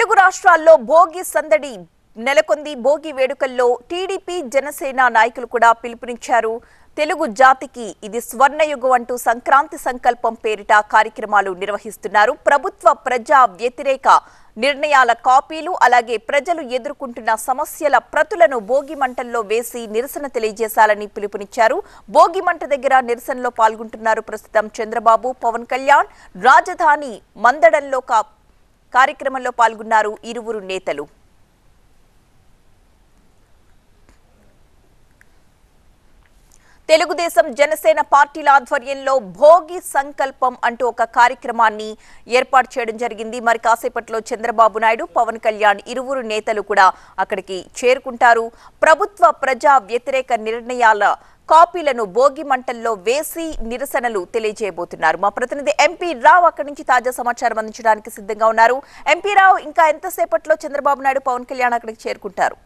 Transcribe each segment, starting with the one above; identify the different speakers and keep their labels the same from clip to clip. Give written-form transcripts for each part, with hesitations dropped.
Speaker 1: తెలుగు రాష్ట్రాల్లో భోగి సందడి నెలకొంది. భోగి వేడుకల్లో టీడీపీ జనసేన నాయకులు కూడా పిలుపునిచ్చారు. తెలుగు జాతికి ఇది స్వర్ణయుగం అంటూ సంక్రాంతి సంకల్పం పేరిట కార్యక్రమాలు నిర్వహిస్తున్నారు. ప్రభుత్వ ప్రజా వ్యతిరేక నిర్ణయాల కాపీలు అలాగే ప్రజలు ఎదుర్కొంటున్న సమస్యల ప్రతులను భోగి మంటల్లో వేసి నిరసన తెలియజేశాలని పిలుపునిచ్చారు. భోగి మంట దగ్గర నిరసనలో పాల్గొంటున్నారు ప్రస్తుతం చంద్రబాబు, పవన్ కళ్యాణ్. రాజధాని మందడంలో కార్యక్రమంలో పాల్గొన్నారు ఇరువురు నేతలు. తెలుగుదేశం జనసేన పార్టీల ఆధ్వర్యంలో భోగి సంకల్పం అంటూ ఒక కార్యక్రమాన్ని ఏర్పాటు చేయడం జరిగింది. మరి కాసేపట్లో చంద్రబాబు నాయుడు, పవన్ కళ్యాణ్ ఇరువురు నేతలు కూడా అక్కడికి చేరుకుంటారు. ప్రభుత్వ ప్రజా వ్యతిరేక నిర్ణయాల కాపీలను భోగి మంటల్లో వేసి నిరసనలు తెలియజేయబోతున్నారు. మా ప్రతినిధి ఎంపీ రావు అక్కడి నుంచి తాజా సమాచారం అందించడానికి సిద్ధంగా ఉన్నారు. ఎంపీ రావు, ఇంకా ఎంతసేపట్లో చంద్రబాబు నాయుడు, పవన్ కళ్యాణ్ అక్కడికి చేరుకుంటారు?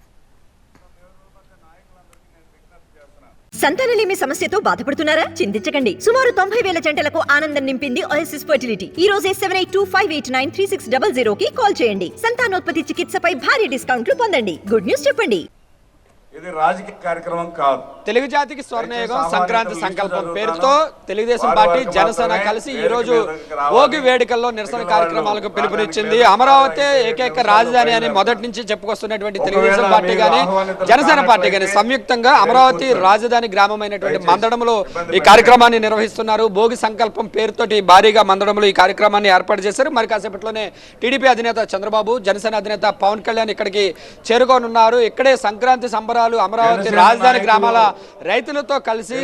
Speaker 2: సంతానలేమి సమస్యతో బాధపడుతున్నారా? చింతించకండి. సుమారు 90,000 జంటలకు ఆనందం నింపింది ఓఎస్ఎస్ ఫర్టిలిటీ. ఈ రోజే 7825893600 కి కాల్ చేయండి. సంతానోత్పత్తి చికిత్సపై భారీ డిస్కౌంట్లు పొందండి. గుడ్ న్యూస్ చెప్పండి.
Speaker 3: ఇది రాజకీయ కార్యక్రమం కాదు.
Speaker 4: తెలుగు జాతికి స్వర్ణయుగం సంక్రాంతి సంకల్పం పేరుతో తెలుగుదేశం పార్టీ, జనసేన కలిసి ఈ రోజు భోగి వేడుకల్లో నిరసన కార్యక్రమాలకు పిలుపునిచ్చింది. అమరావతి ఏకైక రాజధాని అని మొదటి నుంచి చెప్పుకొస్తున్నటువంటి తెలుగుదేశం పార్టీ గాని, జనసేన పార్టీ గాని సంయుక్తంగా అమరావతి రాజధాని గ్రామమైనటువంటి మందడంలో ఈ కార్యక్రమాన్ని నిర్వహిస్తున్నారు. భోగి సంకల్పం పేరుతోటి భారీగా మందడంలో ఈ కార్యక్రమాన్ని ఏర్పాటు చేశారు. మరి కాసేపట్లోనే టీడీపీ అధినేత చంద్రబాబు, జనసేన అధినేత పవన్ కళ్యాణ్ ఇక్కడికి చేరుకోనున్నారు. ఇక్కడే సంక్రాంతి సంబరాలు అమరావతి రాజధాని గ్రామాల రైతులతో కలిసి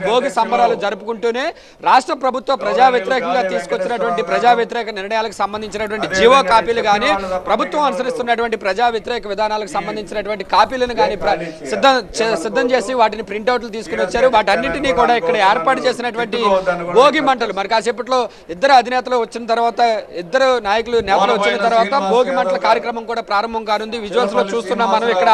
Speaker 4: భోగి సంబరాలు జరుపుకుంటూనే రాష్ట్ర ప్రభుత్వ ప్రజా వ్యతిరేకంగా తీసుకొచ్చినటువంటి ప్రజా వ్యతిరేక నిర్ణయాలకు సంబంధించినటువంటి జీవో కాపీలు కానీ, ప్రభుత్వం అనుసరిస్తున్నటువంటి ప్రజా వ్యతిరేక విధానాలకు సంబంధించినటువంటి కాపీలను కానీ సిద్ధం చేసి వాటిని ప్రింట్అవుట్లు తీసుకుని వచ్చారు. వాటన్నింటినీ కూడా ఇక్కడ ఏర్పాటు చేసినటువంటి భోగి మంటలు మరి కాసేపట్లో ఇద్దరు అధినేతలు వచ్చిన తర్వాత, ఇద్దరు నేతలు వచ్చిన తర్వాత భోగి మంటల కార్యక్రమం కూడా ప్రారంభం కానుంది. విజువల్స్ లో చూస్తున్నాం మనం. ఇక్కడ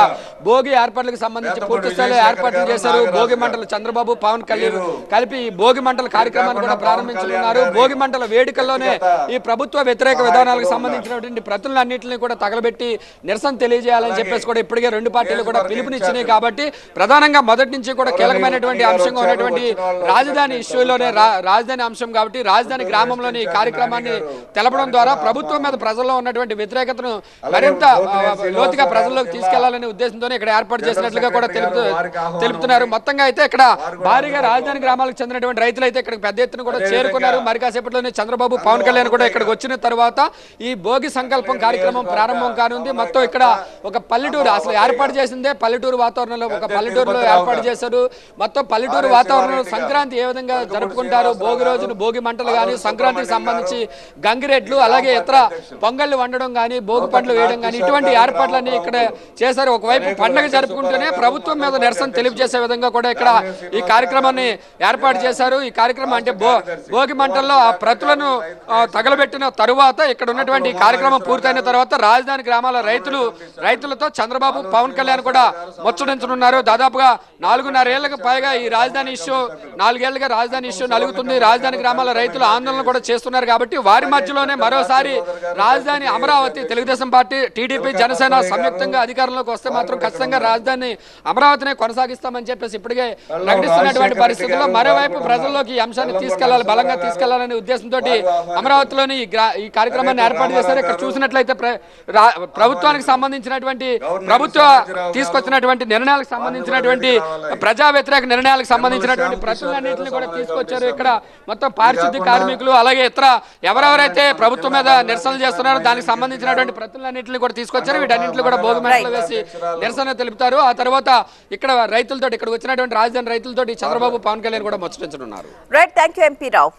Speaker 4: భోగి ఏర్పాట్లకు సంబంధించి పూర్తి స్థాయిలో ఏర్పాట్లు చేశారు. భోగి మంటలు చంద్రబాబు, పవన్ కళ్యాణ్ కలిపి భోగి మంటల కార్యక్రమాన్ని కూడా ప్రారంభించనున్నారు. భోగి మంటల వేడుకల్లోనే ఈ ప్రభుత్వ వ్యతిరేక విధానాలకు సంబంధించినటువంటి ప్రతులన్నింటినీ కూడా తగలబెట్టి నిరసన తెలియజేయాలని చెప్పేసి కూడా ఇప్పటికే రెండు పార్టీలు కూడా పిలుపునిచ్చినాయి. కాబట్టి ప్రధానంగా మొదటి నుంచి కూడా కీలకమైనటువంటి అంశంగా ఉన్నటువంటి రాజధాని ఇష్యూలోనే రాజధాని అంశం కాబట్టి రాజధాని గ్రామంలోని ఈ కార్యక్రమాన్ని తెలపడం ద్వారా ప్రభుత్వం మీద ప్రజల్లో ఉన్నటువంటి వ్యతిరేకతను మరింత లోతుగా ప్రజల్లోకి తీసుకెళ్లాలనే ఉద్దేశంతోనే ఇక్కడ ఏర్పాటు చేసినట్లుగా కూడా తెలుపుతున్నారు. మొత్తంగా అయితే ఇక్కడ భారీగా రాజధాని గ్రామాలకు చెందినటువంటి రైతులు అయితే ఇక్కడ పెద్ద ఎత్తున కూడా చేరుకున్నారు. మరి కాసేపట్లోనే చంద్రబాబు, పవన్ కళ్యాణ్ కూడా ఇక్కడికి వచ్చిన తర్వాత ఈ భోగి సంకల్పం కార్యక్రమం ప్రారంభం కానుంది. మొత్తం ఇక్కడ ఒక పల్లెటూరు, అసలు ఏర్పాటు చేసిందే పల్లెటూరు వాతావరణంలో, ఒక పల్లెటూరులో ఏర్పాటు చేశారు. మొత్తం పల్లెటూరు వాతావరణంలో సంక్రాంతి ఏ విధంగా జరుపుకుంటారు, భోగి రోజున భోగి మంటలు కానీ, సంక్రాంతికి సంబంధించి గంగిరెడ్లు అలాగే ఇతర పొంగళ్ళు వండడం కానీ, భోగి పండ్లు వేయడం కానీ ఇటువంటి ఏర్పాట్లన్నీ ఇక్కడ చేశారు. ఒకవైపు పండుగ జరుపుకుంటూనే ప్రభుత్వం మీద నిరసన తెలియజేసే విధంగా కూడా ఇక్కడ ఈ కార్యక్రమాన్ని ఏర్పాటు చేశారు. ఈ కార్యక్రమం అంటే భోగి మంటల్లో ఆ ప్రతులను తగలబెట్టిన తరువాత ఇక్కడ ఉన్నటువంటి కార్యక్రమం పూర్తయిన తర్వాత రాజధాని గ్రామాల రైతులతో చంద్రబాబు, పవన్ కళ్యాణ్ కూడా ముచ్చటించనున్నారు. దాదాపుగా 4.5 ఏళ్లకు పైగా ఈ రాజధాని ఇష్యూ, 4 ఏళ్లుగా రాజధాని ఇష్యూ నలుగుతుంది. రాజధాని గ్రామాల రైతులు ఆందోళన కూడా చేస్తున్నారు. కాబట్టి వారి మధ్యలోనే మరోసారి రాజధాని అమరావతి, తెలుగుదేశం పార్టీ, టీడీపీ, జనసేన సంయుక్తంగా అధికారంలోకి వస్తే మాత్రం ఖచ్చితంగా రాజధాని అమరావతినే కొనసాగిస్తామని చెప్పేసి ఇప్పటికే ప్రకటిస్తున్నటువంటి పరిస్థితుల్లో మరోవైపు ప్రజల్లోకి ఈ అంశాన్ని తీసుకెళ్లాలి, బలంగా తీసుకెళ్లాలనే ఉద్దేశంతో అమరావతిలోని ఈ కార్యక్రమాన్ని ఏర్పాటు చేశారు. ఇక్కడ చూసినట్లయితే ప్రభుత్వానికి సంబంధించినటువంటి తీసుకొచ్చినటువంటి నిర్ణయాలకు సంబంధించినటువంటి ప్రజా వ్యతిరేక నిర్ణయాలకు సంబంధించినటువంటి ప్రశ్నలన్నింటినీ కూడా తీసుకొచ్చారు. ఇక్కడ మొత్తం పారిశుద్ధ్య కార్మికులు అలాగే ఇతర ఎవరెవరైతే ప్రభుత్వం మీద నిరసనలు చేస్తున్నారో దానికి సంబంధించినటువంటి ప్రశ్నలన్నింటినీ కూడా తీసుకొచ్చారు. వీటన్నింటినీ కూడా భోగి మంటలు వేసి నిరసన తెలుపుతారు. ఆ తర్వాత ఇక్కడ రైతులతో, ఇక్కడ వచ్చినటువంటి రాజధాని రైతులతో చంద్రబాబు, పవన్ కళ్యాణ్ కూడా ముచ్చటించనున్నారు.
Speaker 1: రైట్, థాంక్యూ ఎంపీ రావు.